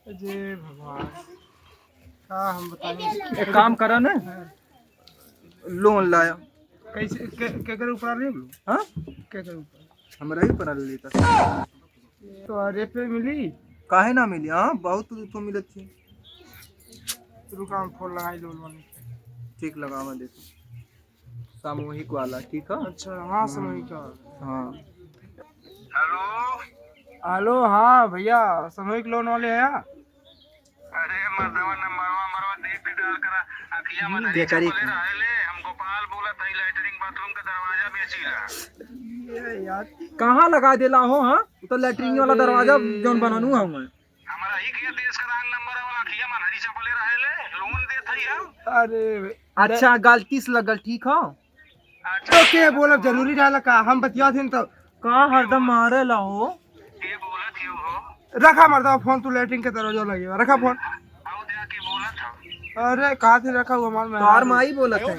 अजय भगवान, हाँ हम बताएंगे। एक काम करा ना, लोन लाया। कैसे क्या करे ऊपर ले लो? हाँ, क्या करे ऊपर? हमारा ही पढ़ा लेता। तो अरे पे मिली। काहे ना मिली? हाँ, बहुत तो मिलत थी। रुका हम फोन लगाई लोन वाले। ठीक लगा, मैं देखो सामूहिक वाला, ठीक है। अच्छा हाँ समझ का। हाँ हेलो हाँ भैया, सामूहिक लोन वाले हैं? अरे मर्दवा नंबरवा मरवा देख के डाल करा अखिया मनहरी ये करी चपले रहले हम गोपाल बोला थई लैट्रिन बाथरूम का दरवाजा बेचीला ये यार कहाँ लगा देला हो? हाँ, तो लैट्रिन वाला दरवाजा जौन बनानू हूँ मैं। हमारा ही के देश का रंग नंबर वाला अखिया मनहरी चपले रहले लोन देत हई हम। अरे अच्छा, गलती से लगल, ठीक है। अच्छा तो के बोलब जरूरी डाला का हम बतिया थे तो कहाँ हरदम मारे ला हो? के बोलत ही हो रखा मर्दा फोन, तू लैट्रिन के दरवाजा लगेगा, रखा फोन। आउ दे के बोलत हो अरे कहाँ से रखा हुआ माल में? तार माई बोलत है।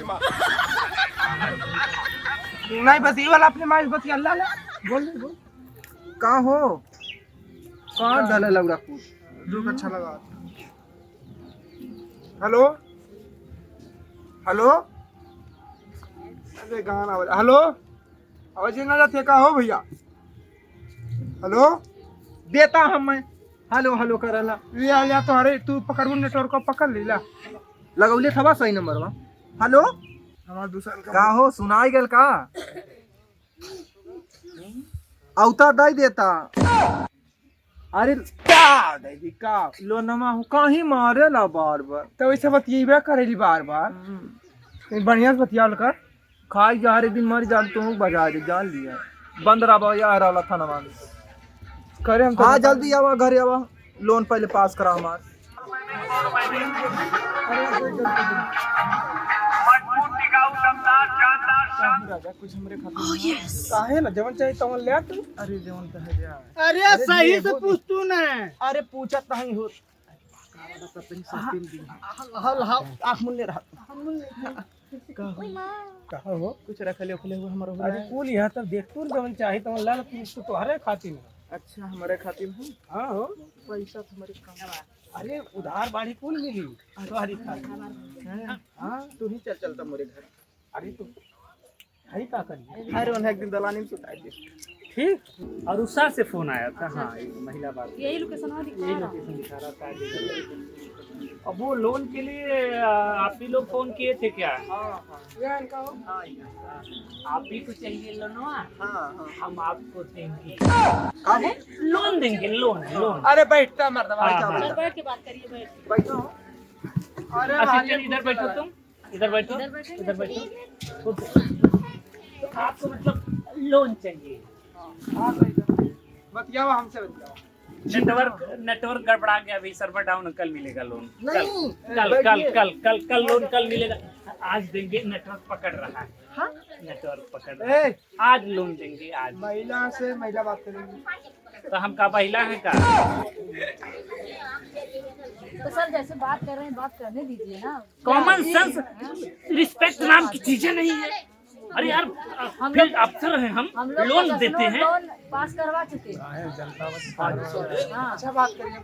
नहीं बस ये वाला अपने माइस बतिया ला ला। बोल बोल। कहाँ हो? कहाँ डाले लग रहा? रुक अच्छा लगा। हेलो हेलो, अरे गाना हेलो, आवाज ना जाती है का हो भैया? हेलो देता हम मैं। हेलो हेलो करला लिया लिया तो, अरे तू पकड़ नेटवर्क को पकड़ ले ला। लगौले थवा सही नंबर बा। हेलो, हमारा दूसरा का हो? सुनाई गेल का? औता दई देता। अरे क्या दई का लोनमा हो? काहे मारे ला बार बार? तो वैसे बतिएबे करेली बार बार, बढ़िया से बतिया कर। खाई जा रे दिन मर जान, तू बजा दे, जान लिया। बंद रहा यार वाला थाना में। करे हम तो हाँ जल्दी आवा, घरे आवा, लोन पहले पास करा हमार। मजबूत टिकाऊ दमदार जानदार शान कुछ हमरे खातिर काहे ना जवन चाहिए तवन ले आ तू। अरे जवन कहे जा। अरे सही से पूछ तू ना। अरे पूछत नहीं हो। हल हाँ आँख मुन्ने रहा। कहा हो कुछ रखले उखले हुए हमारा। अरे कुल यहाँ तक देख तू जवन चाहिए तवन ला तू तोहरे खातिर। अच्छा, हमारे खातिर है। हाँ हो, पैसा तुम्हारे काम। अरे उधार बाड़ी कुल मिली तुम्हारी खातिर। हाँ, तू ही चल चलता मेरे घर। अरे तू है का करिए? अरे उन्हें एक दिन दलानी में सुताई दे। ठीक। और उषा से फोन आया था। हाँ महिला बात, यही लोकेशन दिखा रहा था। अब वो लोन के लिए आप ही लोग फोन किए थे क्या? आप ही को चाहिए लोनवा? हाँ, हम आपको देंगे, काहे? लोन देंगे, लोन लोन। अरे बैठता मर्दवा हाँ, बैठा हाँ। बैठा। बैठ के बात करिए, बैठ के। बैठो। अरे अच्छा इधर बैठो, तुम इधर बैठो, इधर बैठेंगे? इधर बैठो। तो आपको मतलब लोन चाहिए? बतियावा हमसे बतियावा। नेटवर्क गड़बड़ा गया, अभी सर्वर डाउन, कल मिलेगा लोन। नहीं, कल लोन कल मिलेगा। आज देंगे, नेटवर्क पकड़ रहा है। हाँ? नेटवर्क पकड़ रहा है। ए आज लोन देंगे आज। महिला से महिला बात करेंगे। तो हम का महिला है का? तो सर जैसे बात कर रहे हैं, बात करने दीजिए ना। कॉमन सेंस, रिस्पेक्ट नाम की चीजें नहीं है। अरे यार, फील्ड अफसर हैं हम, हम लोग लोन 50 देते हैं। लोन पास करवा चुके हैं। हाँ अच्छा बात करिए।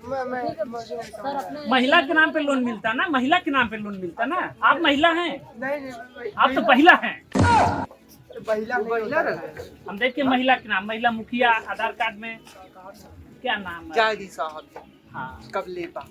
सर अपने महिला के नाम पे लोन मिलता ना, महिला के नाम पे लोन मिलता ना। आप महिला हैं? नहीं आप तो महिला हैं। महिला रहे। हम देखिए महिला के नाम, महिला मुखिया आधार कार्ड में क्या नाम है? जायदी साहब हाँ, कब लेता?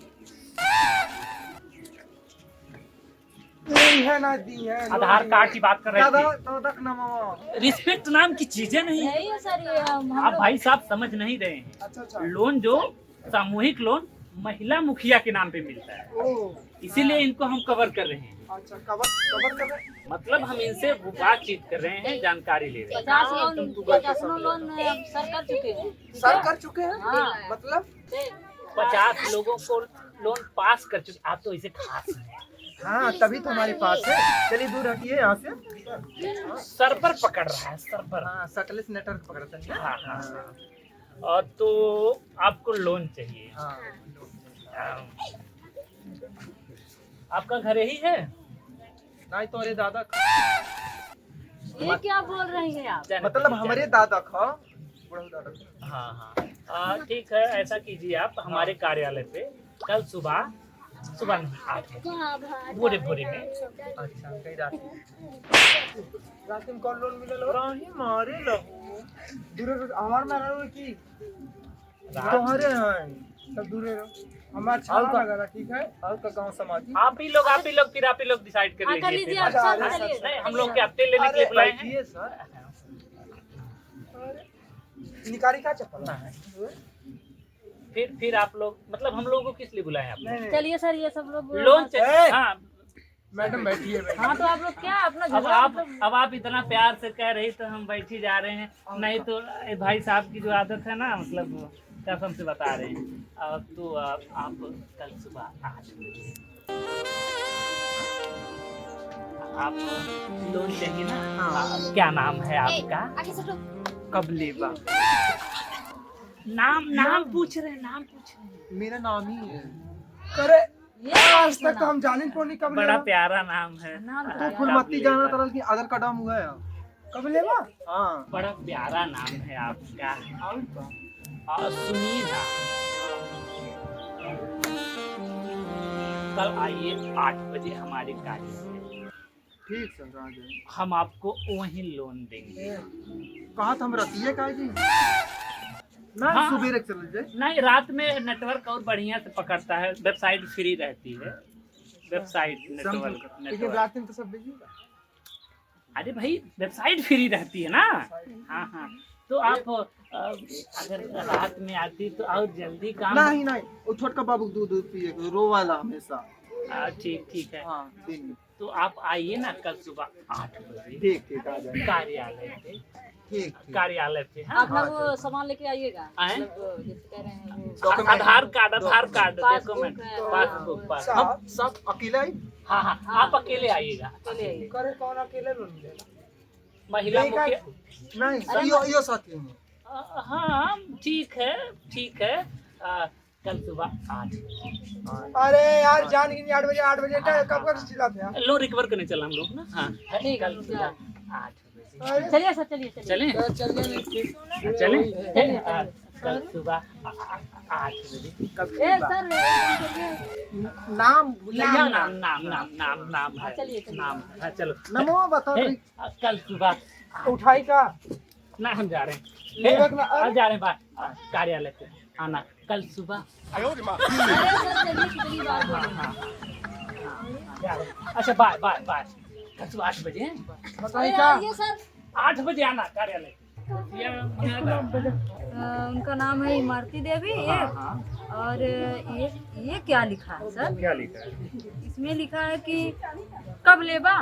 नहीं है ना दी है। आधार कार्ड की बात कर रहे दादा थे। तो तक नमो। रिस्पेक्ट नाम की चीजें नहीं है। यही है सर, ये हम आप लोग भाई साहब समझ नहीं रहे हैं। अच्छा लोन जो सामूहिक लोन महिला मुखिया के नाम पे मिलता है, ओ इसीलिए इनको हम कवर कर रहे हैं। अच्छा कवर कर रहे। मतलब हम इनसे बातचीत कर रहे हैं, जानकारी ले रहे हैं। 50 लोन सर कर चुके हैं। सर कर चुके हैं। हाँ। मतलब 50 लोगों को लोन पास कर चुके। आप तो इसे खास हैं। हाँ, तभी तो हमारे पास है। चलिए दूर हटिए यहाँ से। सर पर पकड़ रहा है, सर पर। हाँ, सकल से नेटवर्क पकड़ते हैं। हाँ हाँ। और तो आपको लोन चाहिए। हाँ, आपका घर यही है? नहीं तो अरे दादा ये क्या बोल रहे हैं आप? मतलब हमारे दादा खा बुढ़ऊ दादा। हाँ हाँ। ठीक है, ऐसा कीजिए आप हमारे कार्यालय पे कल सुबह नहीं 8 बजे भोरे भोरे में। अच्छा कई रात रात में कौन लोन मिले लो राही मारे लहो दूरे हमार में रहो की तुम्हारे हैं सब दूरे रहो हमार छाला लगा ठीक है। और का गांव समाजी आप ही लोग फिर आप ही लोग डिसाइड कर हाँ, कर लीजिए। लीजिए आप अच्छा, सब अच्छा, चलिए। नहीं, हम लोग के हफ्ते लेने के लिए बुलाए हैं। बैठिए सर निकारी का चप्पल है फिर आप लोग मतलब हम लोगों को किस लिए बुलाए आपने? नहीं नहीं चलिए सर ये सब लोग लोन ए! हाँ। मैडम बैठिए हाँ तो आप लोग क्या अपना अब झगड़ा आप मतलब अब आप इतना प्यार से कह रही तो हम बैठ ही जा रहे हैं, नहीं तो भाई साहब की जो आदत है ना, मतलब कसम से बता रहे हैं। अब तो आप कल सुबह 8 बजे आप लोन चाहिए ना? हाँ। क्या नाम है आपका? आगे से कब लेबा नाम पूछ रहे हैं, नाम पूछ रहे हैं। मेरा नाम ही है करे ये आज तक तो हम जाने को नहीं कब बड़ा लेवा प्यारा नाम है। नाम तो तो यार। फुलमती जाना तरल की आधार कार्ड हुआ है कब लेवा हाँ बड़ा प्यारा नाम है आपका। और का सुनिए ना, कल आइए 8 बजे हमारे कार्य में, ठीक सर आ जाए हम आपको वहीं लोन देंगे। कहा था हम रतिये का जी ना हाँ। सुबह चल जाए नहीं, रात में नेटवर्क और बढ़िया से पकड़ता है, वेबसाइट फ्री रहती है, वेबसाइट नेटवर्क। रात में तो सब बिजी था। अरे भाई वेबसाइट फ्री रहती है ना। हाँ हाँ, तो आप अगर रात में आती तो और जल्दी काम। नहीं नहीं वो छोटका बाबू दूध पिए रो वाला हमेशा ठीक है। हाँ दिन में तो आप आइए ना कल सुबह 8 बजे ठीक ठीक आ जाए कार्यालय पे, ठीक ठीक कार्यालय पे। हाँ, आप लोग वो सामान लेके आइएगा आएं? मतलब जैसे कह रहे हैं वो डॉक्यूमेंट आधार कार्ड पासबुक डॉक्यूमेंट है। पासबुक हम सब अकेले ही हाँ हाँ, आप अकेले आइएगा। चले आइए। करे कौन अकेले लोन मिलेगा महिला नहीं, मुखिया नहीं यो साथी में हाँ ठीक है। कल सुबह 8 अरे यार जान की 8 बजे कब चिल्लाते हैं लोन रिकवर करने चला हम लोग ना। हाँ ठीक है, कल सुबह 8 बजे अरे चलिए सर चलिए चलें चल गए चलें कल सुबह 8 बजे। ए सर नाम नाम है, चलिए, चलिए। नाम है। चलो नमो बताओ ए, कल सुबह उठाई का ना हम जा रहे हैं, लेवक ना अब जा रहे हैं बाहर कार्यालय पे आना कल सुबह। अरे सर चलिए कितनी बार हाँ बोले हाँ हाँ, जा रहे हैं। अच्छा बाय कल सुबह 8 बजे हैं? बताई का ये सर 8 बजे आना कार्यालय। उनका नाम है इमारती देवी हाँ एक हाँ, और ये क्या लिखा है सर? क्या लिखा है? इसमें लिखा है कि कब लेबा।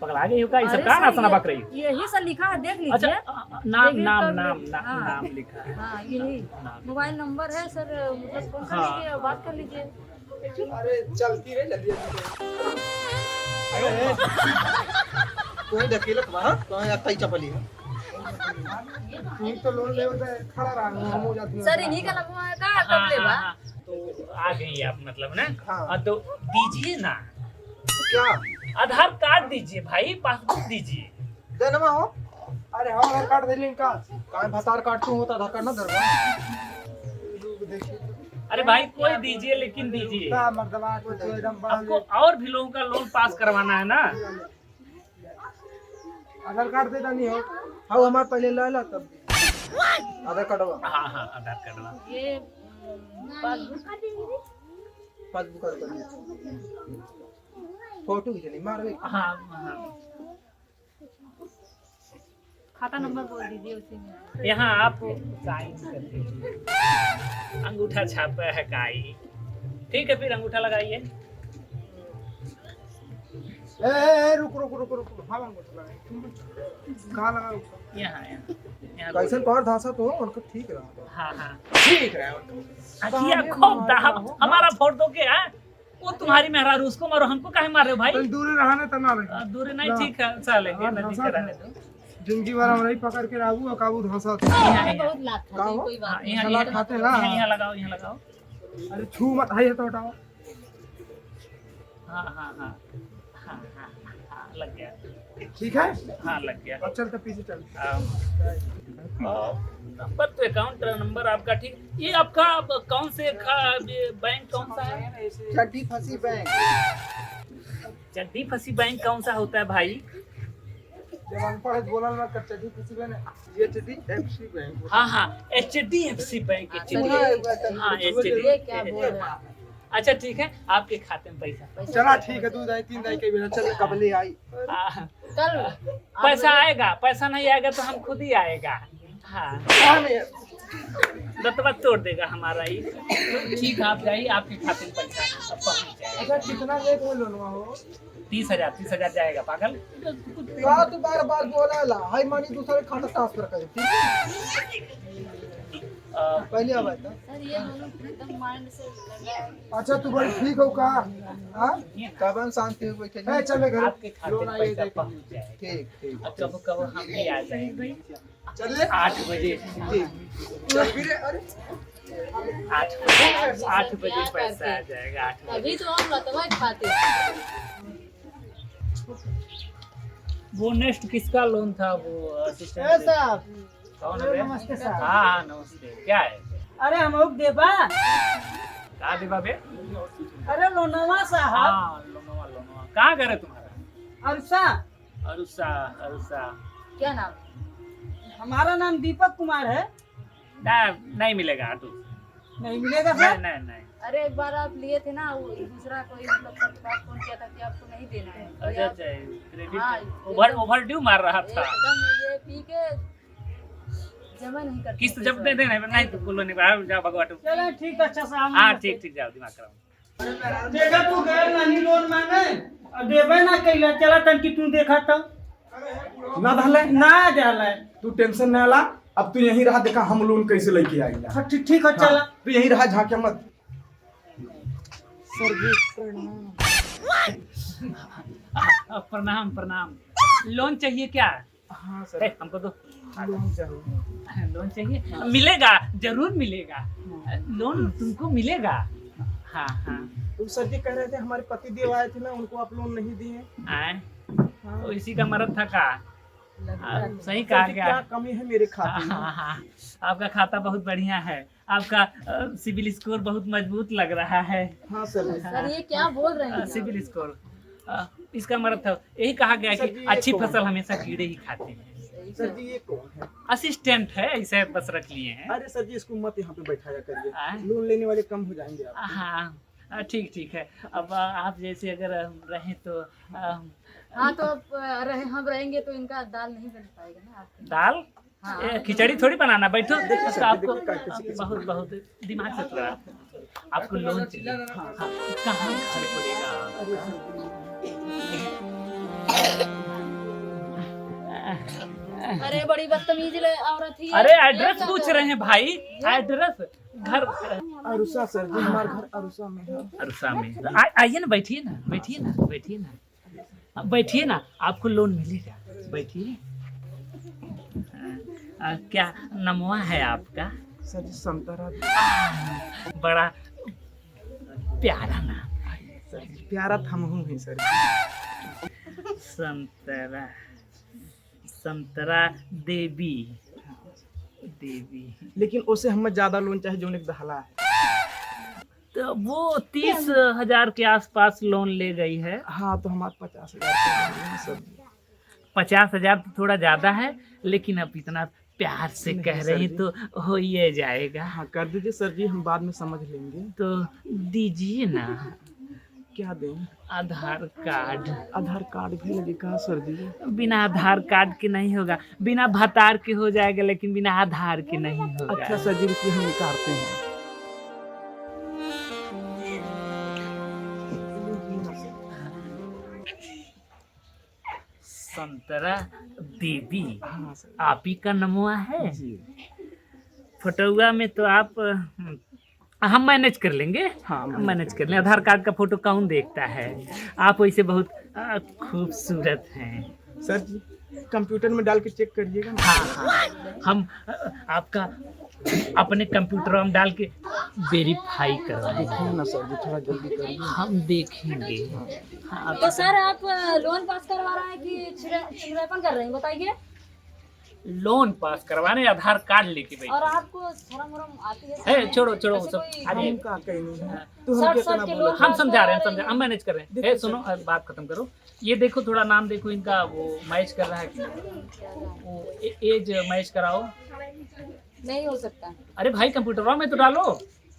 पगला गई हो का? ये सब अरे का सर, ना सुना बक रही हो? यही सर लिखा है देख अच्छा लीजिए। नाम देखिए नाम कब नाम ले- नाम हाँ। नाम लिखा है। हाँ यही मोबाइल नंबर है सर, मतलब फोन कर हाँ। लीजिए और बात कर लीजिए। अरे चलती है जल्दी कोई ढकेलत बा तो या कई चपली है तू तो लोन ले खड़ा रहा हम हो जाती सर इन्हीं का लगवा है का हाँ, कब लेबा। हाँ, हाँ, तो आ गई आप मतलब ना। हाँ। तो दीजिए ना, क्या आधार कार्ड दीजिए भाई, पासबुक दीजिए। देनमा हो अरे हम आधार कार्ड दे लें का काय भतार कार्ड तू होता आधार कार्ड ना धरवा अरे भाई कोई दीजिए, लेकिन दीजिए। का मर्दवा को तो एकदम आपको और भी लोगों का लोन पास करवाना है ना। आधार कार्ड दे नहीं हो हाँ हमार पहले ला ला तब आधार कार्ड हाँ हाँ, आधार कार्ड। ये पासबुक पासबुक कर फोटो खींच ली मारवे हाँ हाँ, खाता नंबर बोल दीजिए उसी में। यहाँ आप साइन कर दीजिए, अंगूठा छापा है काई। ठीक है, फिर अंगूठा लगाइए। ए रुक हाँ हमको चला कहाँ लगा यहाँ कैसन पहाड़ धासा तो उनको ठीक रहा हाँ हाँ, ठीक है अखिया खूब दाहब हमारा फोड़ दो के है। वो तुम्हारी मेहरारू, उसको मारो, हमको काहे मार रहे हो भाई? कहीं दूर रहने तो ना रहे दूरी नहीं, ठीक है चलेंगे, नजदीक रहने दो। जिंदगी भर हम रही पकड़ के राबू और काबू धंसा यहाँ बहुत लाख था कहाँ हो? कोई बात हाँ, नहीं। यहाँ सलाद खाते हैं ना। यहाँ लगाओ, यहाँ लगाओ। अरे छू मत है तो हटाओ हाँ हाँ हाँ हाँ हाँ हाँ, हाँ लग गया। ठीक है, हाँ लग गया। अब चलते पीछे चल। नंबर तो अकाउंट नंबर आपका ठीक। ये आपका कौन से बैंक कौन सा है? चड्डी फंसी बैंक। चड्डी फंसी बैंक कौन सा होता है भाई? जब अनपढ़ है बोला ना कर चढ़ी किसी में ये चढ़ी एफसी बैंक। हाँ हाँ HDFC बैंक। हाँ ये क्या बोल रहे हैं? अच्छा ठीक है, आपके खाते में पैसा। चला ठीक है, 2 दाई 3 दाई के बिना चल कबले आई। हाँ, कल पैसा आएगा, पैसा नहीं आएगा तो हम खुद ही आएगा। हाँ दत्तवा तोड़ देगा हमारा ही। ठीक है आप जाइए, आपके खाते में पैसा अब पहुँच जाएगा। अच्छा कितना लेट में लोनवा हो? 30,000 जाएगा पागल। का तू बार बार बोला ला हाय मानी दूसरे खाता ट्रांसफर कर। पहले अब आता। सर ये दोनों एकदम माइंड से लगा है। अच्छा तू बड़ी ठीक हो का? हां कबन शांति हो बैठे। है चले घर। आपके खाते में पैसा पहुँच जाएगा। ठीक ठीक। अब कब कब हम भी आ जाएंगे चले 8 बजे। फिर अरे 8 बजे पैसा आ जाएगा। 8 बजे। अभी तो हम रतवा खाते। वो नेक्स्ट किसका लोन था? वो असिस्टेंट साहब कौन है? नमस्ते साहब। हाँ हाँ नमस्ते। क्या है? अरे हम लोग देबा। कहाँ देवा बे? अरे लोनवा साहब। हाँ लोनवा। कहाँ घर है तुम्हारा? अरसा। अरुसा। क्या नाम? हमारा नाम दीपक कुमार है। नहीं मिलेगा ऑटो। नहीं मिलेगा नहीं सर? नहीं। अरे एक बार आप लिए थे ना, वो दूसरा कोई मतलब सबके पास फोन किया था कि आपको नहीं देना है। तो अच्छा आप- अच्छा हाँ, क्रेडिट ओवर ड्यू मार रहा था। एकदम ये पी के जमा नहीं करते। किस्त जब दे देना नहीं तो बोलो नहीं बाहर जाओ भगवान। चलो ठीक है, अच्छा साहब। हाँ ठीक जाओ दिमाग कराओ। देखा तू गैर नहीं लोन मांगे और देबे ना कैला। चला तन की तू देखा तो ना धले ना जाला। तू टेंशन ना ला। अब तू यहीं रहा, देखा हम लोन कैसे लेके आएंगे। हाँ, ठीक है चला। तू यहीं रहा, झांके मत। प्रणाम। लोन चाहिए क्या? हाँ हमको तो लोन चाहिए। लोन चाहिए। मिलेगा, जरूर मिलेगा। लोन तुमको मिलेगा। हाँ हाँ। तो सर जी कह रहे थे हमारे पति देव आए थे ना, उनको आप लोन नहीं दिए। आए तो इसी का मरद था का? सही कहा सर जी, गया। क्या कमी है मेरे खाते में? हाँ, आपका खाता बहुत बढ़िया है। आपका सिविल स्कोर बहुत मजबूत लग रहा है। हाँ सर। सर ये क्या बोल रहे हैं? सिविल स्कोर इसका मतलब था, यही कहा गया सर कि जी, ये अच्छी कौन फसल हमेशा कीड़े ही खाते हैं। सर जी ये कौन है? असिस्टेंट है, ऐसे बस रख लिए हैं। अरे सर जी इसको मत यहाँ पे बैठाया करिए, आए? लोन लेने वाले कम हो जाएंगे आप। हाँ ठीक है। अब आप जैसे अगर रहें तो हाँ तो अब हम रहेंगे तो इनका दाल नहीं बन पाएगा ना आपके। दाल हाँ। खिचड़ी थोड़ी बनाना। बैठो देखो सर, आपको देखो कैसे- बहुत दिमाग से थोड़ा आपको लोन चाहिए। हाँ, कहाँ घर पड़ेगा? अरे बड़ी बदतमीज औरत ही है। अरे ये एड्रेस क्या पूछ कर रहे हैं भाई। एड्रेस घर अरुषा सर जी, हमारा घर अरुषा में है। अरुषा में। आइए ना, बैठिए ना। बैठिए ना, आपको लोन मिलेगा। बैठिए। क्या नमवा है आपका? सर जी संतरा। बड़ा प्यारा नाम है। सर जी प्यारा हम हूँ ही सर जी। संतरा देवी। लेकिन उससे हमें ज्यादा लोन चाहिए जो एक दहला है। तो वो 30,000 के आसपास लोन ले गई है। हाँ तो हमारे 50,000 सर जी। 50,000 तो थोड़ा ज्यादा है, लेकिन अब इतना प्यार से नहीं कह सर रही जी। तो हो ही जाएगा। हाँ कर दीजिए सर जी, हम बाद में समझ लेंगे। तो दीजिए ना। क्या दें? आधार कार्ड। आधार कार्ड भी लगेगा सर जी? बिना आधार कार्ड के नहीं होगा। बिना भतार के हो जाएगा, लेकिन बिना आधार के नहीं होगा। अच्छा सर जी रुकिए, हम निकालते हैं। संतरा देवी हाँ सर आप ही का नमवा है। जी। फोटोआ में तो आप हम मैनेज कर लेंगे। हाँ, हम मैनेज कर लेंगे। आधार कार्ड का फोटो कौन देखता है? आप वैसे बहुत खूबसूरत हैं। सर जी कंप्यूटर में डाल के चेक करिएगा ना। हाँ हम आपका अपने कंप्यूटर में डाल के वेरीफाई करवाएंगे। देखिए ना सर जी, थोड़ा जल्दी करिए। हम देखेंगे। हाँ, तो सर आप लोन पास करवा रहे हैं कि छिड़ापन कर रहे हैं बताइए। लोन पास करवाने आधार कार्ड लेके भाई। और आपको शर्म वरम आती है? ए, छोड़ो छोड़ो ऐसे सब। कोई- अरे हम का कहीं नहीं है। सर सर के लोन हम पास समझा रहे हैं, करवा समझा, हम मैनेज कर रहे हैं। ए, सुनो बात खत्म करो। ये देखो थोड़ा नाम देखो इनका, वो मैच कर रहा है कि वो एज मैच कराओ। नहीं हो सकता, अरे भाई कंप्यूटर में तो डालो।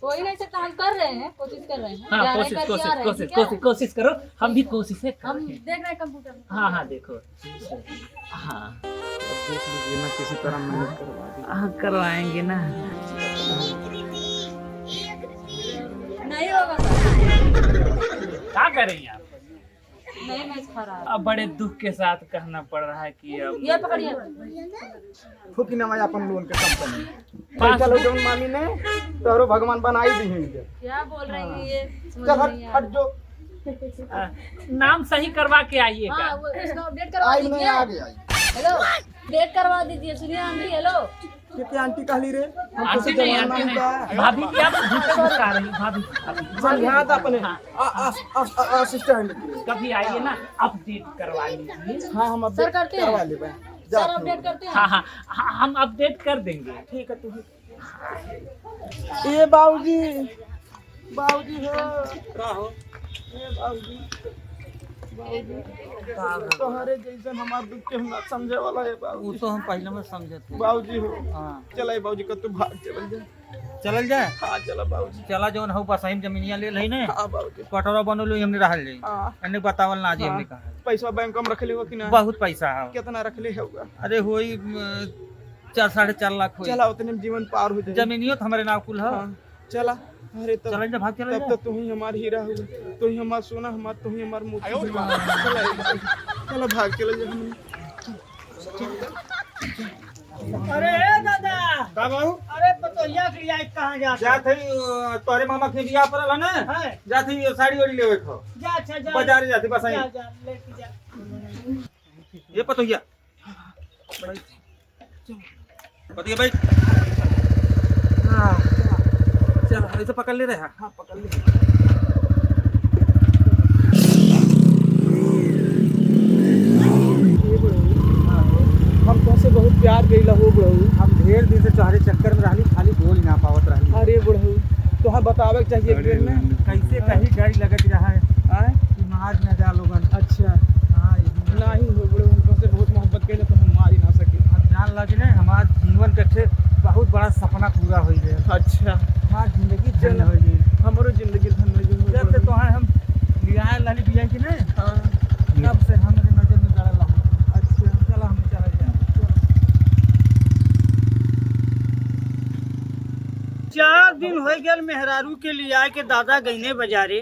हो ही नहीं सकता। हम कर रहे हैं, कोशिश कर रहे हैं। हाँ जा रहे हैं, कोशिश करके कोशिश आ रहे हैं, कोशिश ठीक है? कोशिश कोशिश करो, हम भी कोशिश है हम देख रहे हैं कंप्यूटर में। हाँ हाँ देखो। हाँ देख लीजिए ना, किसी तरह मैनेज करवा दीजिए। हाँ करवाएंगे ना। नहीं होगा सर, क्या करेंगे आप? नहीं मैच खराब। अब बड़े दुख के साथ कहना पड़ रहा है कि अब ये पकड़िए। फुकी नवा अपन लोन के कंपनी पैसा लो जौन मामी ने तोरो भगवान बनाई दी है। क्या बोल रही है ये? समझ चल नहीं आ हट रहा। जो नाम सही करवा के आइएगा। हाँ, वो इसका अपडेट करवा आई नहीं दीजिए। आ गया। हेलो, अपडेट करवा दीजिए। सुनिए आंटी, हेलो। कितनी आंटी कहली रे? आंटी नहीं, आंटी नहीं। भाभी क्या झूठे मुस्कुरा रही हैं, भाभी? समझा था अपने हाँ। असिस्टेंट। कभी आइए ना, अपडेट करवा लीजिए। हाँ हम सर करते हैं। करवा ले सर अपडेट करते हैं। हाँ हाँ हाँ, हम अपडेट कर देंगे। ठीक है तू। ये बाबूजी, बाबूजी हो का हो? ये बाबूजी, तोहरे जैसन हमार दुख के ना समझे वाला है वो बाबूजी। तो हम पहले में समझते। बाबूजी हो हाँ चला बाबूजी का तू भाग चल जा। चलल जाए। हाँ चला बाबूजी। चला जौन हो बस हम जमीनिया ले लही ने हाँ बाबूजी। कटोरा बनलो हमने रहल ले। हाँ एने बतावल ना जी हाँ। हमने कहा। पैसा बैंक में रख ले हो कि ना? बहुत पैसा है। कितना रख ले होगा? अरे होई 4-4.5 लाख होई। चला उतने में जीवन पार हो जाए। जमीनियो तो हमारे नाम कुल है। हाँ चला। अरे तब चल जा, भाग चल तब तो तू ही हमार हीरा हुआ, तू ही हमार सोना, हमार तू ही हमार मोती हुआ। चला भाग चला जा हम। अरे दादा का बाबू? अरे पतोहिया के लिए कहां जा? जात है तोरे मामा के बियाह परल है ना? है जात है साड़ी ओड़ी लेवे खो। जा। अच्छा जा। बाजार जाती बस आई। जा जा लेके जा। ये पतोहिया पतिया भाई। चल ऐसे पकड़ ले रहे हैं। हाँ पकड़ ले। हम तुमसे बहुत प्यार कइला हो बड़ू। हम ढेर दिन से तुम्हारे चक्कर में रहली, खाली बोल ही ना पावत रहली। अरे बड़ू तोहरा बतावे के चाहिए एक बेर में। कैसे कहीं डर लगत रहा है आए कि मार न जा लोगन। अच्छा हाँ नहीं हो बड़ू, हम तुमसे बहुत मोहब्बत कइला तो हम मार ही ना सके। अब जान लगे ना हमार जीवन के बहुत बड़ा सपना पूरा हो गया। अच्छा हमार जिंदगी धन्य हो गई। हमरो जिंदगी धन्य हो जब से तुम्हारे हम लिया लाली बिया की ना हाँ तब से हमारे नजर में गड़ा लगा। अच्छा चलो हम चले जाए। 4 दिन हो गए मेहरारू के लिए आए के दादा गईने बाजारे।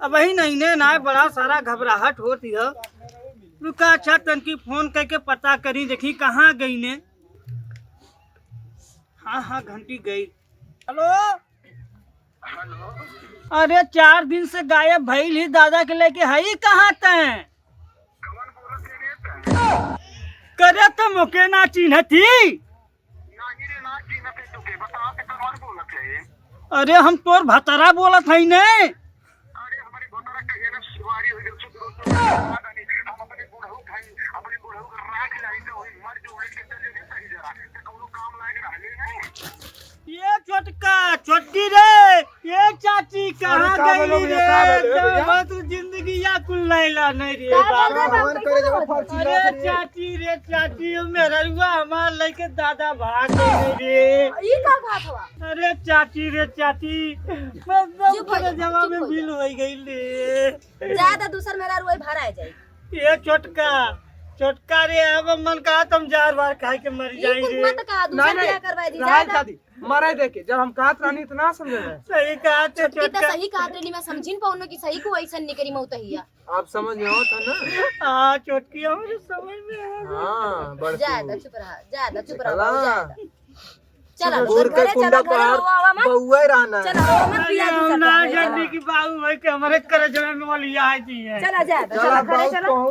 अब वही नहीं ने ना बड़ा सारा घबराहट होती है। रुका अच्छा तनकी फोन करके पता करी देखी कहाँ गई ने। हाँ हाँ घंटी गई। हेलो अरे 4 दिन से गायब भइल ही दादा के लेके हई कहाँ तैं? करे तो मुके ना चिन्हती। अरे हम तोर भतरा बोलत हई ने। ये छोटका छोटकी रे, ये चाची कहाँ गई रे? बस जिंदगी या कुल नैला नहीं रे बाबा। अरे चाची रे चाची, मेरा रुआ हमार लेके दादा भाग गए रे। ये का बात हुआ? अरे चाची रे चाची, मैं चुप हो सब जा, जमा चुप में हो बिल हो गई ले। ज्यादा दूसर मेरा रुई भरा जाए। ये छोटका रे, अब मन कहा तुम 4 बार खाए के मर ये जाई कुछ रे। मत कहा, दूसर क्या करवाए दी राय ज्यादा। दादी मराई देखे जब हम कहत रहनी तो ना समझे रहे। सही कहा तो छोटकी तो छोटका। सही कहा रे, मैं समझिन पाउनो कि सही को ऐसा निकरी मौतहिया। आप समझ में आओ था ना? हाँ छोटकी हमारे समझ में आ। हाँ बड़ ज्यादा चुप रहा, ज्यादा चुप रहा, चला। ज्यादा। चला दूर घरे के कुंडा चला, घरे हुआ पार मत। बउआ ही रहना है। चला मत पिया हम दूसर ना का। जानती कि बाबू भाई के हमारे कर जमे में वाली आई थी है। चला ज्यादा, चला चला घरे बहुत चला। कहूँ